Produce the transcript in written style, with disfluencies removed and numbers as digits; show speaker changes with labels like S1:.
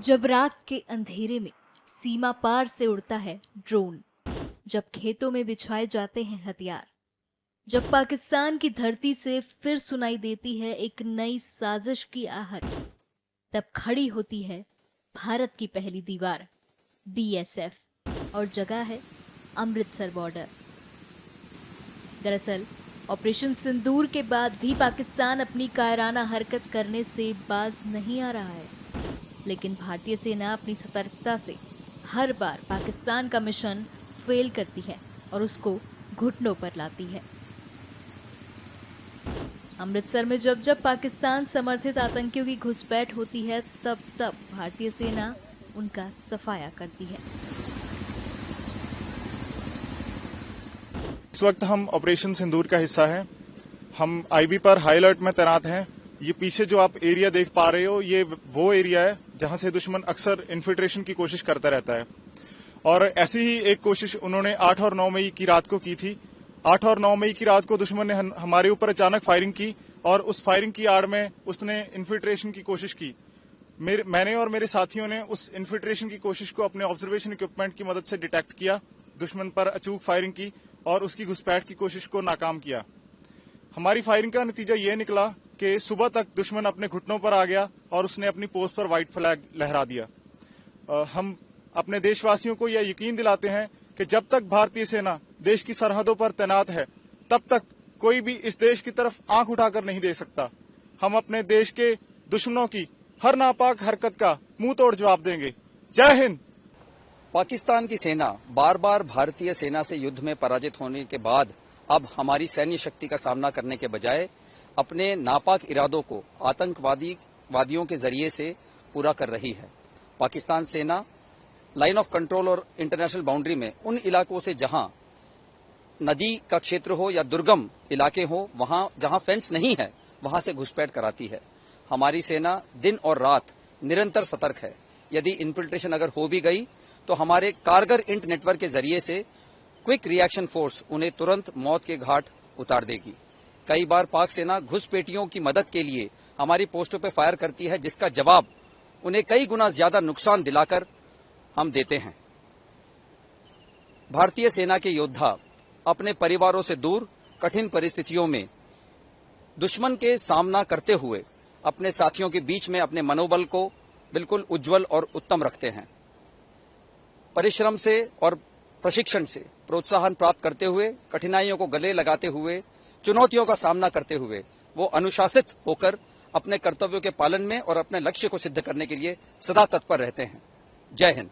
S1: जब रात के अंधेरे में सीमा पार से उड़ता है ड्रोन, जब खेतों में बिछाए जाते हैं हथियार, जब पाकिस्तान की धरती से फिर सुनाई देती है एक नई साजिश की आहट, तब खड़ी होती है भारत की पहली दीवार बीएसएफ और जगह है अमृतसर बॉर्डर। दरअसल ऑपरेशन सिंदूर के बाद भी पाकिस्तान अपनी कायराना हरकत करने से बाज नहीं आ रहा है, लेकिन भारतीय सेना अपनी सतर्कता से हर बार पाकिस्तान का मिशन फेल करती है और उसको घुटनों पर लाती है। अमृतसर में जब जब पाकिस्तान समर्थित आतंकियों की घुसपैठ होती है, तब तब भारतीय सेना उनका सफाया करती है।
S2: इस वक्त हम ऑपरेशन सिंदूर का हिस्सा हैं। हम आईबी पर हाई अलर्ट में तैनात हैं। ये पीछे जो आप एरिया देख पा रहे हो, ये वो एरिया है जहां से दुश्मन अक्सर इन्फिल्ट्रेशन की कोशिश करता रहता है। और ऐसी ही एक कोशिश उन्होंने 8 और 9 मई की रात को की थी। 8 और 9 मई की रात को दुश्मन ने हमारे ऊपर अचानक फायरिंग की और उस फायरिंग की आड़ में उसने इन्फिल्ट्रेशन की कोशिश की। मैंने और मेरे साथियों ने उस इन्फिल्ट्रेशन की कोशिश को अपने ऑब्जर्वेशन इक्विपमेंट की मदद से डिटेक्ट किया, दुश्मन पर अचूक फायरिंग की और उसकी घुसपैठ की कोशिश को नाकाम किया। हमारी फायरिंग का नतीजा ये निकला कि सुबह तक दुश्मन अपने घुटनों पर आ गया और उसने अपनी पोस्ट पर व्हाइट फ्लैग लहरा दिया। हम अपने देशवासियों को यह यकीन दिलाते हैं कि जब तक भारतीय सेना देश की सरहदों पर तैनात है, तब तक कोई भी इस देश की तरफ आंख उठाकर नहीं देख सकता। हम अपने देश के दुश्मनों की हर नापाक हरकत का मुंह तोड़ जवाब देंगे। जय हिंद।
S3: पाकिस्तान की सेना बार बार भारतीय सेना से युद्ध में पराजित होने के बाद अब हमारी सैन्य शक्ति का सामना करने के बजाय अपने नापाक इरादों को आतंकवादियों के जरिए से पूरा कर रही है। पाकिस्तान सेना लाइन ऑफ कंट्रोल और इंटरनेशनल बाउंड्री में उन इलाकों से जहां नदी का क्षेत्र हो या दुर्गम इलाके हो, वहां जहां फेंस नहीं है, वहां से घुसपैठ कराती है। हमारी सेना दिन और रात निरंतर सतर्क है। यदि इन्फिल्ट्रेशन अगर हो भी गई तो हमारे कारगर इंट नेटवर्क के जरिए से क्विक रिएक्शन फोर्स उन्हें तुरंत मौत के घाट उतार देगी। कई बार पाक सेना घुसपैठियों की मदद के लिए हमारी पोस्टों पर फायर करती है, जिसका जवाब उन्हें कई गुना ज्यादा नुकसान दिलाकर हम देते हैं। भारतीय सेना के योद्धा अपने परिवारों से दूर कठिन परिस्थितियों में दुश्मन के सामना करते हुए अपने साथियों के बीच में अपने मनोबल को बिल्कुल उज्जवल और उत्तम रखते हैं। परिश्रम से और प्रशिक्षण से प्रोत्साहन प्राप्त करते हुए, कठिनाइयों को गले लगाते हुए, चुनौतियों का सामना करते हुए वो अनुशासित होकर अपने कर्तव्यों के पालन में और अपने लक्ष्य को सिद्ध करने के लिए सदा तत्पर रहते हैं। जय हिंद।